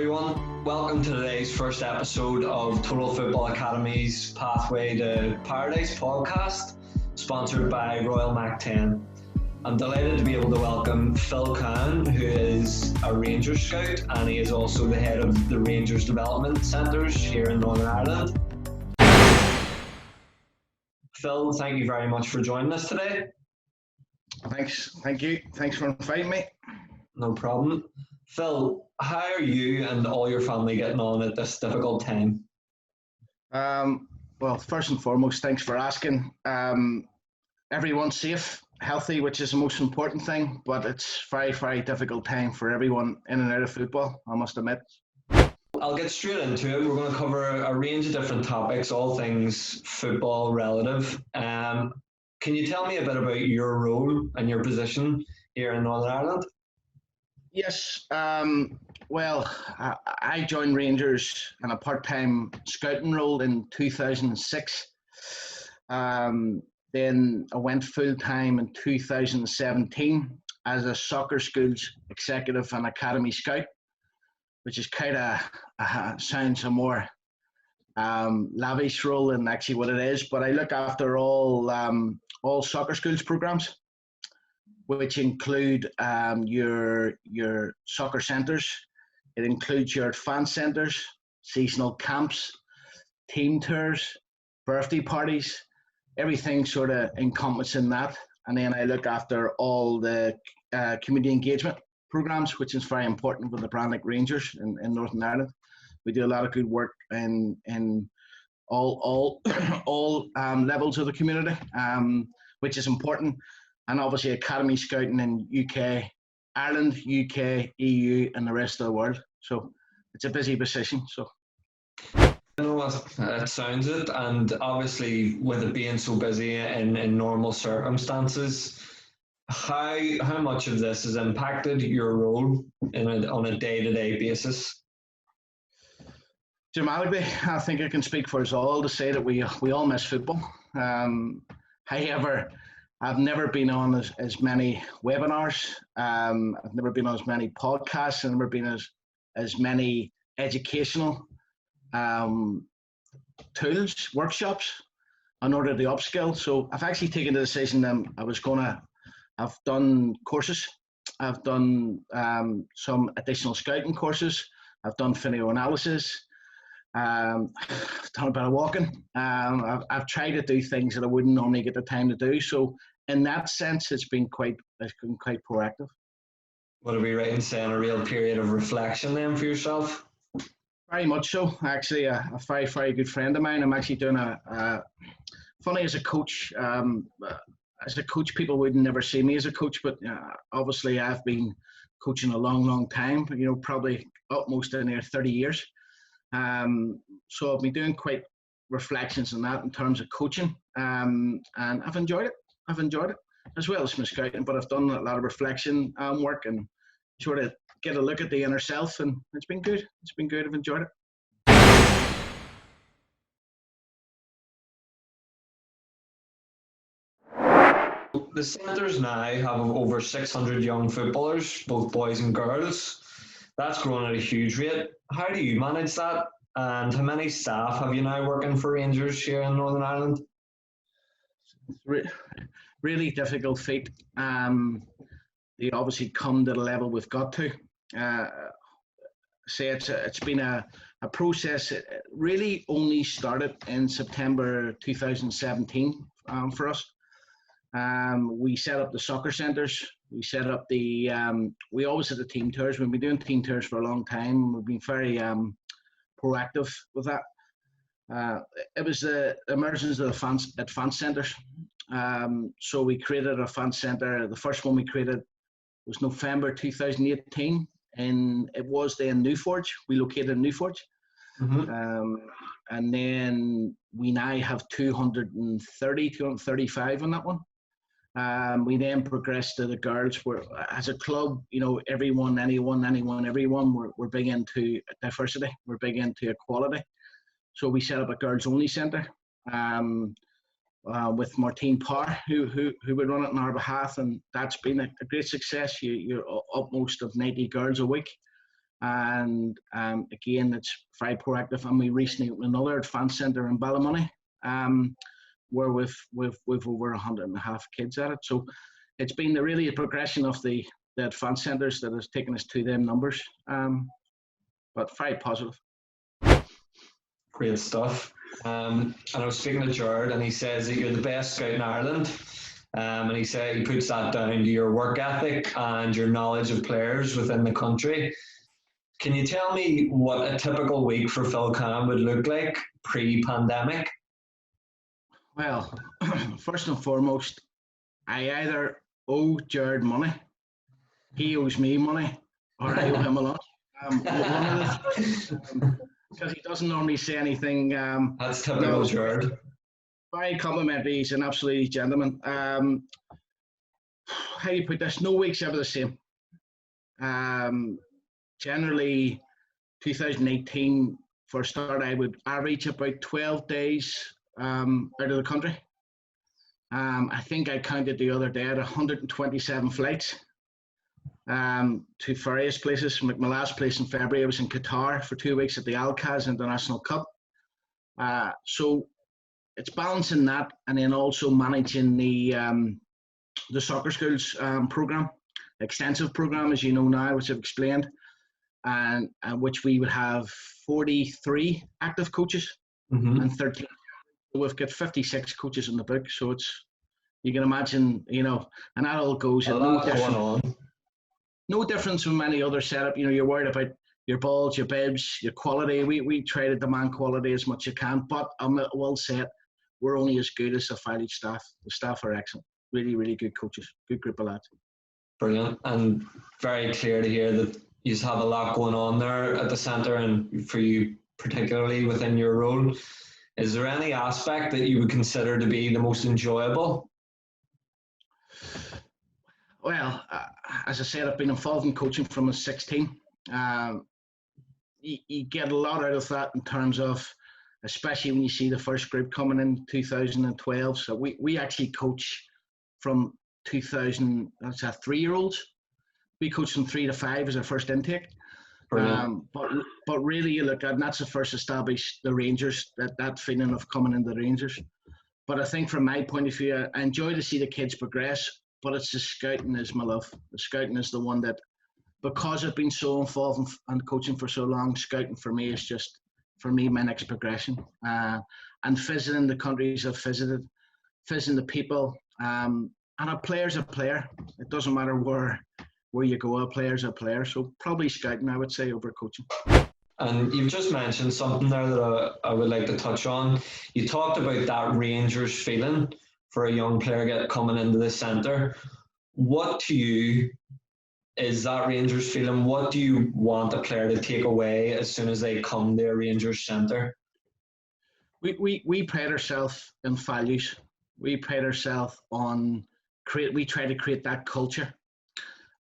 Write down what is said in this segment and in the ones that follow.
everyone, welcome to today's first episode of Total Football Academy's Pathway to Paradise podcast, sponsored by Royal Mac 10. I'm delighted to be able to welcome Phil Cowen, who is a Rangers scout, and he is also the head of the Rangers Development Centres here in Northern Ireland. Phil, thank you very much for joining us today. Thank you. Thanks for inviting me. No problem. Phil, how are you and all your family getting on at this difficult time? Well, first and foremost, thanks for asking. Everyone's safe, healthy, which is the most important thing, but it's very, very difficult time for everyone in and out of football, I must admit. I'll get straight into it. We're going to cover a range of different topics, all things football relative. Can you tell me a bit about your role and your position here in Northern Ireland? Yes. Well, I joined Rangers in a part-time scouting role in 2006. Then I went full-time in 2017 as a soccer schools executive and academy scout, which is kind of sounds a more lavish role than actually what it is. But I look after all soccer schools programs, which include your soccer centres. It includes your advanced centres, seasonal camps, team tours, birthday parties, everything sort of encompassing that. And then I look after all the community engagement programs, which is very important with the brand like Rangers in Northern Ireland. We do a lot of good work in all levels of the community, which is important. And obviously academy scouting in UK, Ireland, UK, EU, and the rest of the world. So it's a busy position. So I know it sounds it, and obviously with it being so busy in normal circumstances, how much of this has impacted your role on a day-to-day basis? Dramatically, I think I can speak for us all to say that we all miss football. However, I've never been on as many webinars. I've never been on as many podcasts. I've never been as many educational tools, workshops in order to upskill. So I've actually taken the decision that I've done courses. I've done some additional scouting courses. I've done video analysis. I've done a bit of walking. I've tried to do things that I wouldn't normally get the time to do. So in that sense, it's been quite proactive. Would it be right in saying a real period of reflection then for yourself? Very much so. Actually, a very, very good friend of mine. I'm actually doing funny as a coach. People would never see me as a coach, but obviously I've been coaching a long, long time. Probably utmost in there 30 years. So I've been doing quite reflections on that in terms of coaching, and I've enjoyed it. As well as my scouting, but I've done a lot of reflection work and sort of get a look at the inner self, and it's been good. I've enjoyed it. The centres now have over 600 young footballers, both boys and girls. That's grown at a huge rate. How do you manage that? And how many staff have you now working for Rangers here in Northern Ireland? Really difficult feat. They obviously come to the level we've got to. It's been a process. It really only started in September 2017 for us. We set up the soccer centres. We set up we always had the team tours. We've been doing team tours for a long time. We've been very proactive with that. It was the emergence of the advanced centres. So we created a fan centre. The first one we created was November 2018, and it was then Newforge. We located in Newforge. Mm-hmm. And then we now have 235 on that one. We then progressed to the girls, where as a club, everyone, we're big into diversity. We're big into equality. So we set up a girls only centre. With Martine Parr, who would run it on our behalf, and that's been a great success. You're upmost of 90 girls a week, And again, it's very proactive. And we recently opened another advanced centre in Ballymoney, where we've over 100.5 kids at it. So it's been really a progression of the advanced centres that has taken us to them numbers, but very positive. Great stuff. And I was speaking to Jared, and he says that you're the best scout in Ireland. And he said he puts that down to your work ethic and your knowledge of players within the country. Can you tell me what a typical week for Phil Cowen would look like pre-pandemic? Well, first and foremost, I either owe Jared money, he owes me money, or I owe him a lot. One of the because he doesn't normally say anything. That's typical Jared. Very complimentary. He's an absolute gentleman. How do you put this? No week's ever the same. Generally, 2018, for a start, I would average about 12 days out of the country. I think I counted the other day at 127 flights to various places. My last place in February, I was in Qatar for 2 weeks at the Alcaz International Cup. So it's balancing that and then also managing the soccer schools program, extensive program, as you know now, which I've explained, and which we would have 43 active coaches and 13. We've got 56 coaches in the book, so it's, you can imagine, and that all goes at no difference from any other setup. You're worried about your balls, your bibs, your quality. We try to demand quality as much as you can, but I will say it, we're only as good as the valued staff. The staff are excellent. Really, really good coaches, good group of lads. Brilliant, and very clear to hear that you have a lot going on there at the centre, and for you particularly within your role. Is there any aspect that you would consider to be the most enjoyable? Well, as I said, I've been involved in coaching from I was 16. You get a lot out of that in terms of, especially when you see the first group coming in 2012. So we actually coach from 2000, that's 3-year-olds. We coach from 3 to 5 as our first intake. But really, you look at, and that's the first established the Rangers, that feeling of coming into the Rangers. But I think from my point of view, I enjoy to see the kids progress, but it's the scouting is my love. The scouting is the one that, because I've been so involved in coaching for so long, scouting for me is just, for me, my next progression. And visiting the countries I've visited, visiting the people, and a player's a player. It doesn't matter where you go, a player's a player. So probably scouting, I would say, over coaching. And you've just mentioned something there that I would like to touch on. You talked about that Rangers feeling for a young player coming into the centre. What to you is that Rangers feeling? What do you want a player to take away as soon as they come to a Rangers centre? We pride ourselves in values. We pride ourselves on we try to create that culture.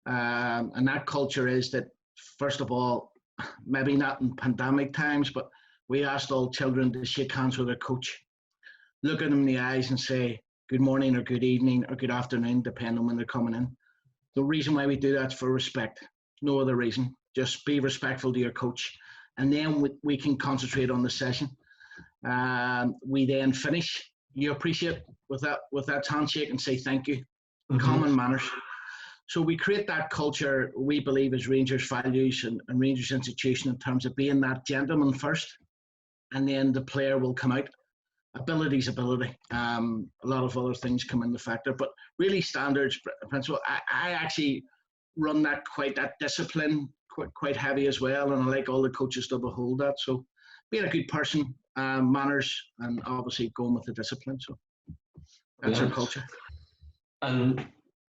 And that culture is that, first of all, maybe not in pandemic times, but we asked all children to shake hands with their coach, look at them in the eyes and say good morning or good evening or good afternoon, depending on when they're coming in. The reason why we do that is for respect. No other reason. Just be respectful to your coach. And then we can concentrate on the session. We then finish. You appreciate with that handshake and say thank you. Common manners. So we create that culture, we believe, as Rangers values and Rangers institution, in terms of being that gentleman first, and then the player will come out. Ability is ability. A lot of other things come into factor, but really standards, principle. I actually run that discipline quite heavy as well, and I like all the coaches to behold that. So being a good person, manners, and obviously going with the discipline. So that's our culture. And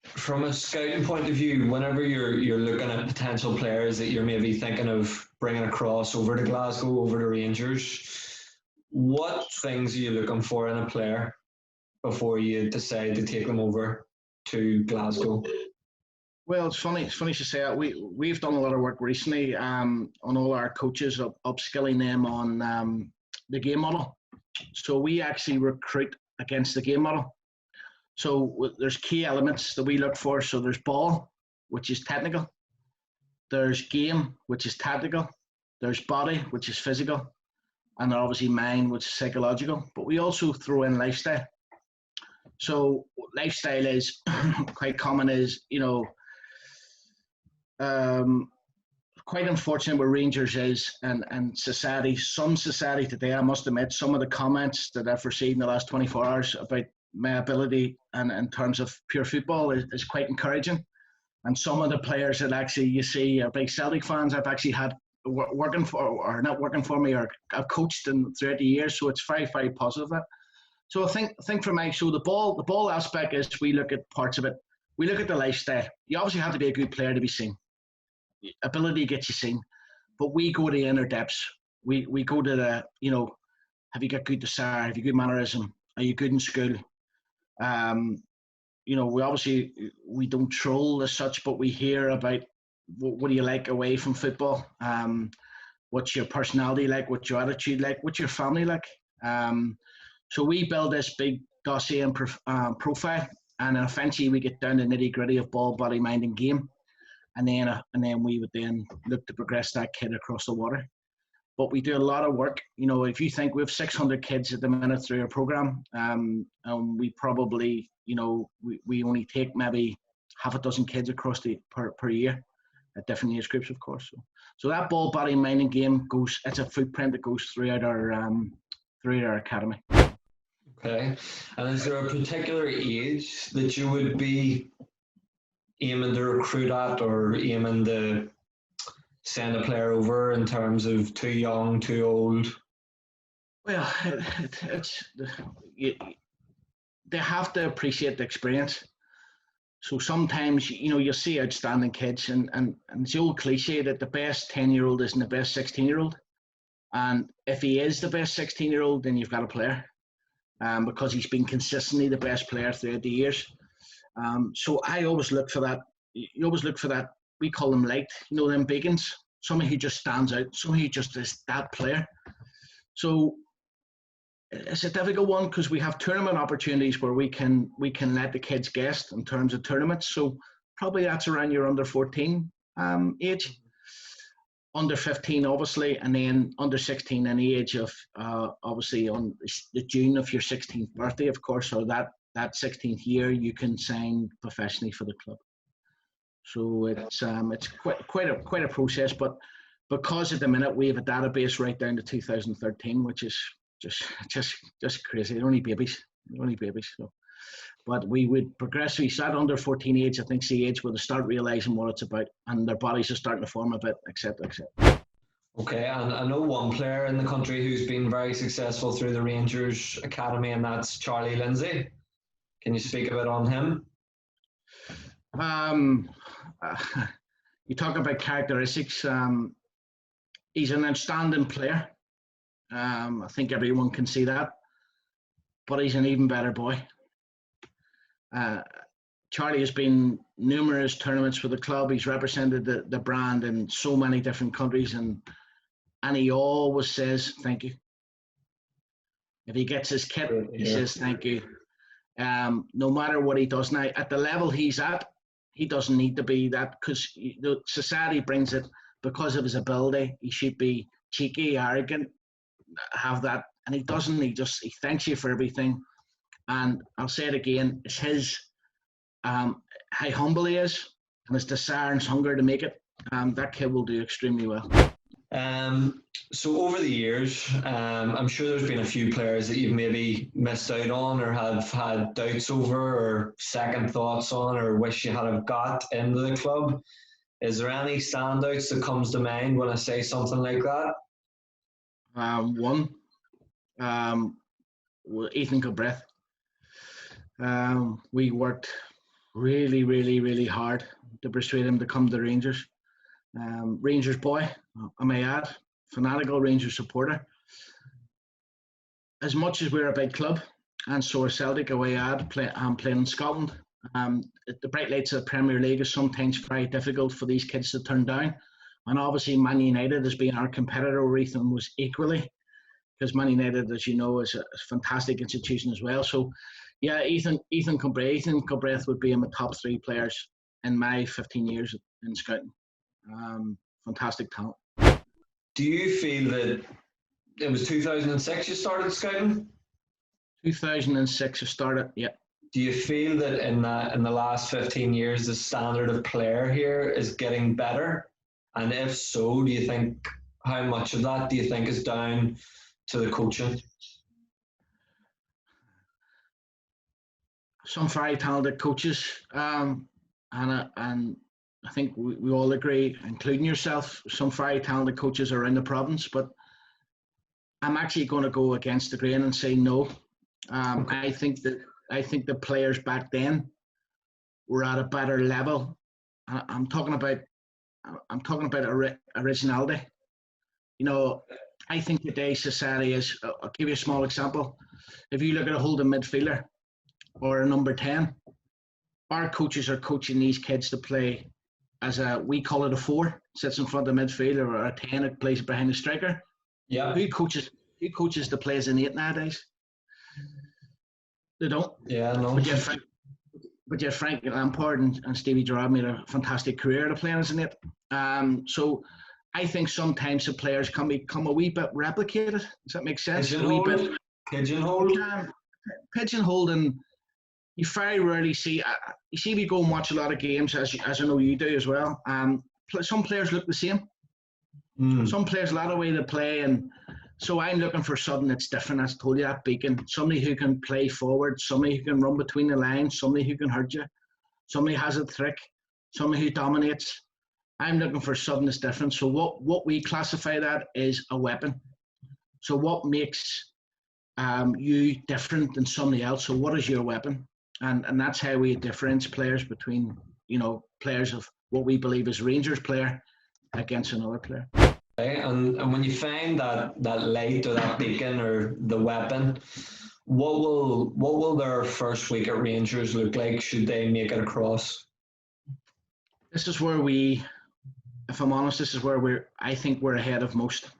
from a scouting point of view, whenever you're looking at potential players that you're maybe thinking of bringing across over to Glasgow, over to Rangers, what things are you looking for in a player before you decide to take them over to Glasgow? Well, it's funny you say that. We've done a lot of work recently on all our coaches, upskilling them on the game model. So we actually recruit against the game model. So there's key elements that we look for. So there's ball, which is technical. there's game, which is tactical, there's body, which is physical, and then obviously mind, which is psychological. But we also throw in lifestyle. So lifestyle is quite common, is, quite unfortunate where Rangers is, and society, some society today, I must admit, some of the comments that I've received in the last 24 hours about my ability and in terms of pure football is quite encouraging. And some of the players that actually you see are big Celtic fans, I've actually had working for, or not working for me, or I've coached in throughout the years, so it's very, very positive. So I think for Mike, so the ball aspect is, we look at parts of it. We look at the lifestyle. You obviously have to be a good player to be seen. Ability gets you seen, but we go to the inner depths. We go to the, have you got good desire? Have you good mannerism? Are you good in school? We don't troll as such, but we hear about what do you like away from football? What's your personality like? What's your attitude like? What's your family like? So we build this big dossier and profile, and then eventually we get down to nitty gritty of ball, body, mind, and game, and then we would then look to progress that kid across the water. But we do a lot of work. If you think we have 600 kids at the minute through our program, and we probably, we only take maybe half a dozen kids across per year at different age groups, of course. So that ball, body, mind, and game goes. It's a footprint that goes throughout our academy. Okay. And is there a particular age that you would be aiming to recruit at, or aiming to send a player over, in terms of too young, too old? Well, they have to appreciate the experience. So sometimes, you'll see outstanding kids, and it's the old cliche that the best 10-year-old isn't the best 16-year-old. And if he is the best 16-year-old, then you've got a player, because he's been consistently the best player throughout the years. So I always look for that. You always look for that. We call them light, them beacons. Somebody who just stands out. Somebody who just is that player. So it's a difficult one, because we have tournament opportunities where we can let the kids guest in terms of tournaments. So probably that's around your under 14 age. Under 15, obviously, and then under 16 in the age of, obviously, on the June of your 16th birthday, of course, or that 16th year, you can sign professionally for the club. So it's quite a process, but because at the minute we have a database right down to 2013, which is just crazy. They're only babies. So, but we would progressively start under 14 age. I think the age where they start realizing what it's about, and their bodies are starting to form a bit, etc., etc. Okay, and I know one player in the country who's been very successful through the Rangers Academy, and that's Charlie Lindsay. Can you speak a bit on him? You talk about characteristics. He's an outstanding player. I think everyone can see that. But he's an even better boy. Charlie has been numerous tournaments for the club. He's represented the brand in so many different countries, and he always says thank you. If he gets his kit, he says thank you. No matter what he does now, at the level he's at, he doesn't need to be that, because the society brings it because of his ability. He should be cheeky, arrogant, have that, and he doesn't. He thanks you for everything. And I'll say it again, it's his how humble he is, and his desire and his hunger to make it. That kid will do extremely well. So over the years, I'm sure there's been a few players that you've maybe missed out on, or have had doubts over, or second thoughts on, or wish you had have got into the club. Is there any standouts that comes to mind when I say something like that? One, Ethan Galbraith. We worked really, really, really hard to persuade him to come to Rangers. Rangers boy, I may add, fanatical Rangers supporter. As much as we're a big club, and so are Celtic away playing in Scotland, the bright lights of the Premier League is sometimes very difficult for these kids to turn down. And obviously Man United, as being our competitor, Ethan was equally, because Man United, as you know, is a fantastic institution as well. So yeah, Ethan Galbraith would be in my top three players in my 15 years in scouting. Fantastic talent. Do you feel that it was 2006 you started scouting? 2006 I started, yeah. Do you feel that in the last 15 years the standard of player here is getting better? And if so, do you think how much of that do you think is down to the coaching? Some very talented coaches, and I think we all agree, including yourself, some very talented coaches around the province. But I'm actually going to go against the grain and say no. Okay. I think the players back then were at a better level. I'm talking about originality. You know, I think today's society is. I'll give you a small example. If you look at a holding midfielder or a number 10, our coaches are coaching these kids to play as we call it a 4, sits in front of the midfielder, or a 10 that plays behind the striker. Yeah. Who coaches to play as an 8 nowadays? They don't. Yeah, no. But yet Frank Lampard and Stevie Gerrard made a fantastic career of playing as an 8. So I think sometimes the players can become a wee bit replicated. Does that make sense? Pigeonholed. Pigeonholed, and you very rarely see. You see, we go and watch a lot of games, as I know you do as well. Some players look the same. Some players a lot of way to play, and so I'm looking for something that's different. As I told you, that beacon, somebody who can play forward, somebody who can run between the lines, somebody who can hurt you, somebody who has a trick, somebody who dominates. I'm looking for something that's different. So what we classify that is a weapon. So what makes you different than somebody else? So what is your weapon? And that's how we differentiate players between, players of what we believe is Rangers player against another player. Okay. And when you find that light or that beacon or the weapon, what will their first week at Rangers look like should they make it across? This is where if I'm honest, this is where I think we're ahead of most.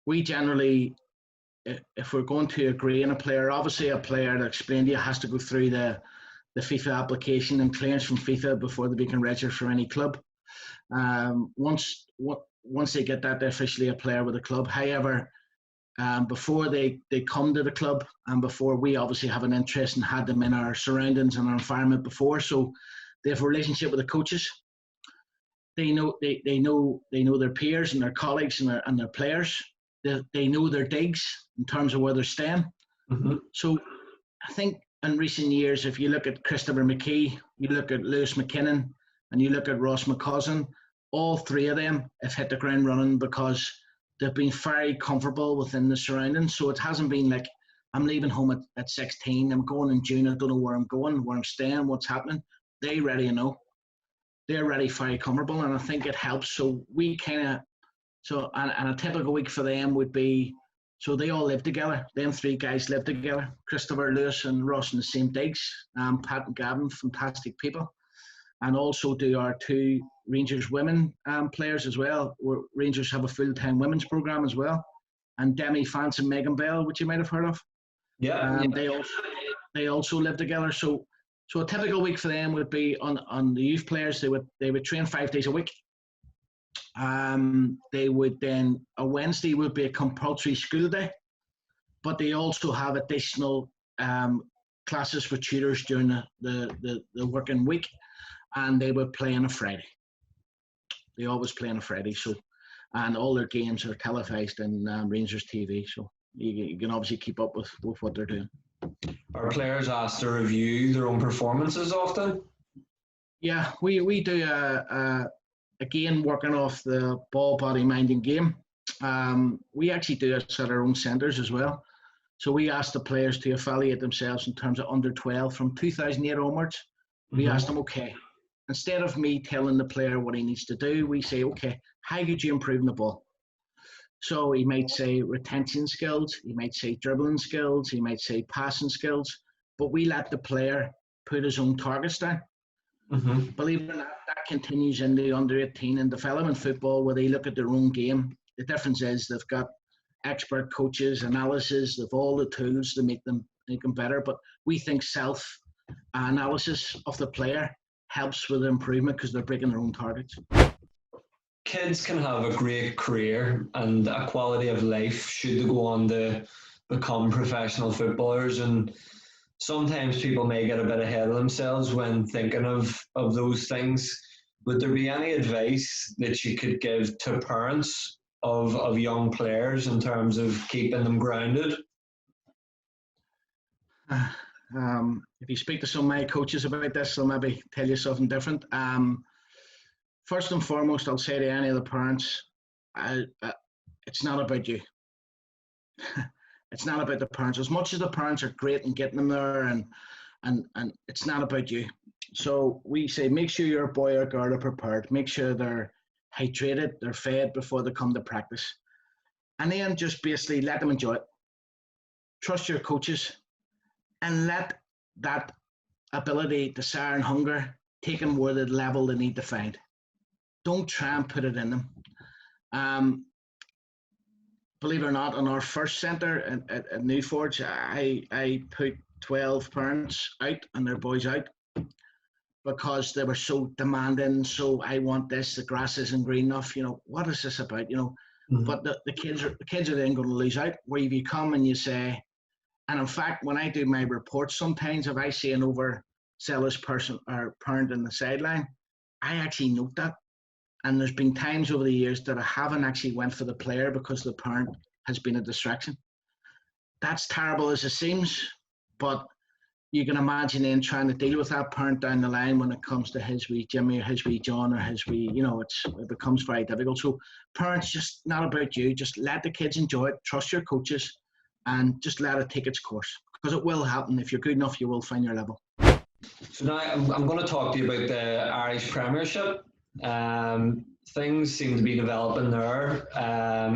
We generally, if we're going to agree on a player, obviously a player that explained to you has to go through the FIFA application and clearance from FIFA before they can register for any club. Once they get that, they're officially a player with a club. However, before they come to the club, and before we obviously have an interest and had them in our surroundings and our environment before, so they have a relationship with the coaches. They know their peers and their colleagues and their players. They know their digs in terms of where they're staying. Mm-hmm. So I think in recent years, if you look at Christopher McKee, you look at Lewis McKinnon, and you look at Ross McCausland, all three of them have hit the ground running because they've been very comfortable within the surroundings. So it hasn't been like, I'm leaving home at 16, I'm going in June, I don't know where I'm going, where I'm staying, what's happening. They already know. They're already very comfortable, and I think it helps. So we and a typical week for them would be, so they all live together. Them three guys live together. Christopher, Lewis and Ross in the same digs. Pat and Gavin, fantastic people. And also do our 2 Rangers women players as well. Rangers have a full-time women's program as well. And Demi Fance and Megan Bell, which you might have heard of. Yeah. They also live together. So a typical week for them would be on the youth players. They would train 5 days a week. They would then, a Wednesday would be a compulsory school day, but they also have additional classes for tutors during the working week, and they would play on a Friday. They always play on a Friday, so, and all their games are televised in Rangers TV, so you can obviously keep up with what they're doing. Are players asked to review their own performances often? Yeah, we do again, working off the ball, body, mind and game. We actually do it at our own centres as well. So we ask the players to evaluate themselves in terms of under 12 from 2008 onwards. We ask them, okay, instead of me telling the player what he needs to do, we say, okay, how could you improve the ball? So he might say retention skills, he might say dribbling skills, he might say passing skills, but we let the player put his own targets down. Mm-hmm. Believe it or not, that continues in the under 18 and development football where they look at their own game. The difference is they've got expert coaches, analysis, they've all the tools to make them better. But we think self-analysis of the player helps with improvement because they're breaking their own targets. Kids can have a great career and a quality of life should they go on to become professional footballers, and sometimes people may get a bit ahead of themselves when thinking of those things. Would there be any advice that you could give to parents of young players in terms of keeping them grounded? If you speak to some of my coaches about this, they'll maybe tell you something different. First and foremost, I'll say to any of the parents, it's not about you. It's not about the parents. As much as the parents are great in getting them there, and it's not about you. So we say, make sure your boy or girl are prepared. Make sure they're hydrated, they're fed before they come to practice. And then just basically let them enjoy it. Trust your coaches and let that ability, desire and hunger take them where the level they need to find. Don't try and put it in them. Believe it or not, in our first centre at Newforge, I put 12 parents out and their boys out because they were so demanding. So I want this, the grass isn't green enough. What is this about? But the kids are then going to lose out. Where if you come and you say, and in fact, when I do my reports, sometimes if I see an overzealous person or parent in the sideline, I actually note that. And there's been times over the years that I haven't actually went for the player because the parent has been a distraction. That's terrible as it seems, but you can imagine then trying to deal with that parent down the line when it comes to his wee Jimmy or his wee John or his wee, it becomes very difficult. So parents, just not about you. Just let the kids enjoy it. Trust your coaches and just let it take its course, because it will happen. If you're good enough, you will find your level. So now I'm going to talk to you about the Irish Premiership. Things seem to be developing there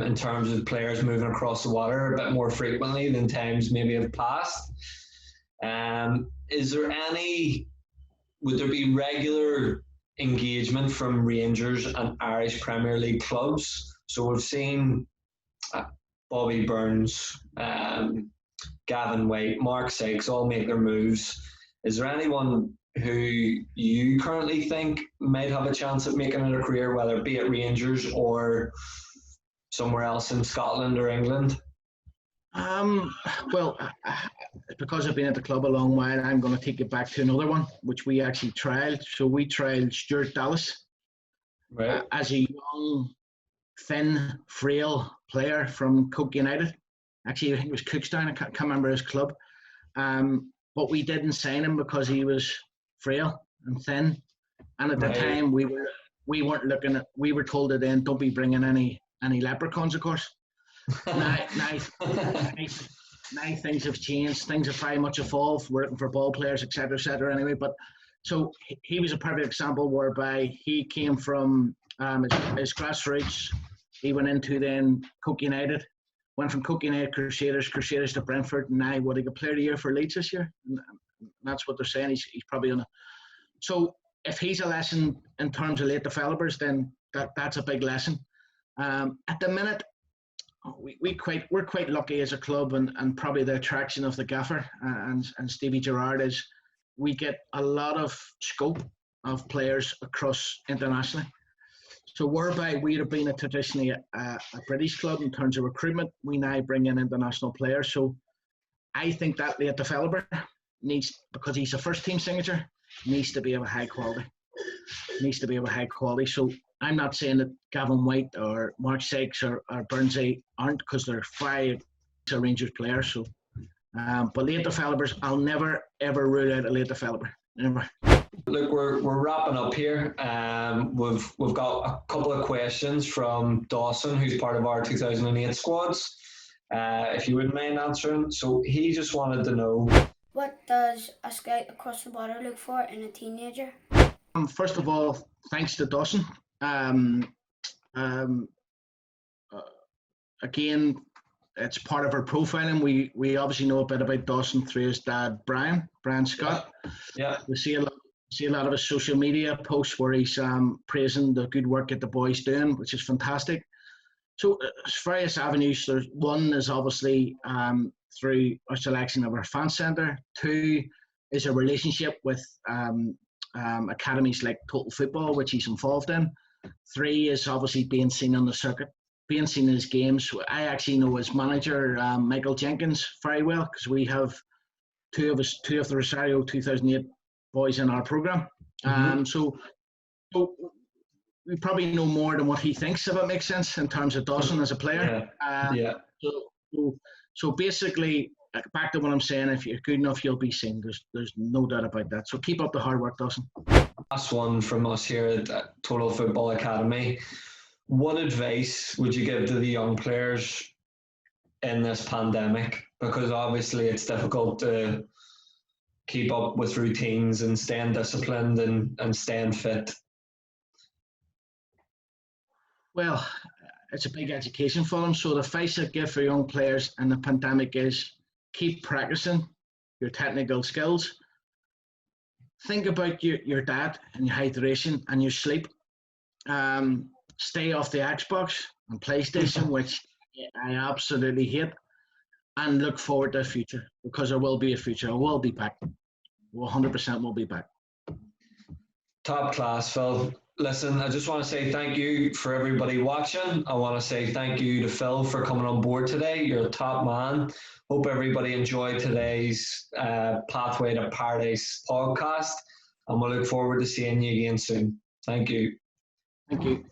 in terms of players moving across the water a bit more frequently than times maybe have passed. Would there be regular engagement from Rangers and Irish Premier League clubs? So we've seen Bobby Burns, Gavin White, Mark Sykes all make their moves. Is there anyone who you currently think might have a chance of making it a career, whether it be at Rangers or somewhere else in Scotland or England? Well, because I've been at the club a long while, I'm going to take it back to another one, which we actually trialled. So we trialled Stuart Dallas, right, as a young, thin, frail player from Coke United. Actually, I think it was Cookstown. I can't remember his club. But we didn't sign him because he was frail and thin. And at the time, we weren't looking at. We were told that then, don't be bringing any leprechauns, of course. now things have changed. Things have very much evolved. We're looking for ball players, etc., etc. Anyway, but so he was a perfect example whereby he came from his grassroots. He went into then Coke United, went from Coke United Crusaders to Brentford, and now what, he got Player of the Year for Leeds this year. And that's what they're saying. He's probably gonna. So if he's a lesson in terms of late developers, then that's a big lesson. At the minute, we're quite lucky as a club, and probably the attraction of the gaffer and Stevie Gerrard is we get a lot of scope of players across internationally. So whereby we'd have been traditionally a British club in terms of recruitment, we now bring in international players. So I think that late developer needs, because he's a first team signature, needs to be of a high quality. So I'm not saying that Gavin White or Mark Sykes or Burnsy aren't, because they're five Rangers players. So, but late developers, I'll never ever rule out a late developer. Never. Look, we're wrapping up here. We've got a couple of questions from Dawson, who's part of our 2008 squads. If you wouldn't mind answering. So he just wanted to know, what does a scout across the water look for in a teenager? First of all, thanks to Dawson. Again, it's part of our profiling. We obviously know a bit about Dawson through his dad, Brian Scott. Yeah. We see a lot of his social media posts where he's praising the good work that the boys doing, which is fantastic. So various avenues. There's one is obviously through our selection of our fan centre. Two is a relationship with academies like Total Football, which he's involved in. 3 is obviously being seen on the circuit, being seen in his games. I actually know his manager, Michael Jenkins, very well, because we have two of the Rosario 2008 boys in our program. So we probably know more than what he thinks, if it makes sense, in terms of Dawson as a player. So basically, back to what I'm saying, if you're good enough, you'll be seen. There's no doubt about that. So keep up the hard work, Dawson. Last one from us here at Total Football Academy. What advice would you give to the young players in this pandemic? Because obviously it's difficult to keep up with routines and staying disciplined and staying fit. Well, it's a big education for them. So the advice I give for young players in the pandemic is keep practicing your technical skills. Think about your diet and your hydration and your sleep. Stay off the Xbox and PlayStation, which I absolutely hate, and look forward to the future, because there will be a future. I will be back. 100% will be back. Top class, Phil. Listen, I just want to say thank you for everybody watching. I want to say thank you to Phil for coming on board today. You're a top man. Hope everybody enjoyed today's Pathway to Paradise podcast, and we'll look forward to seeing you again soon. Thank you. Thank you.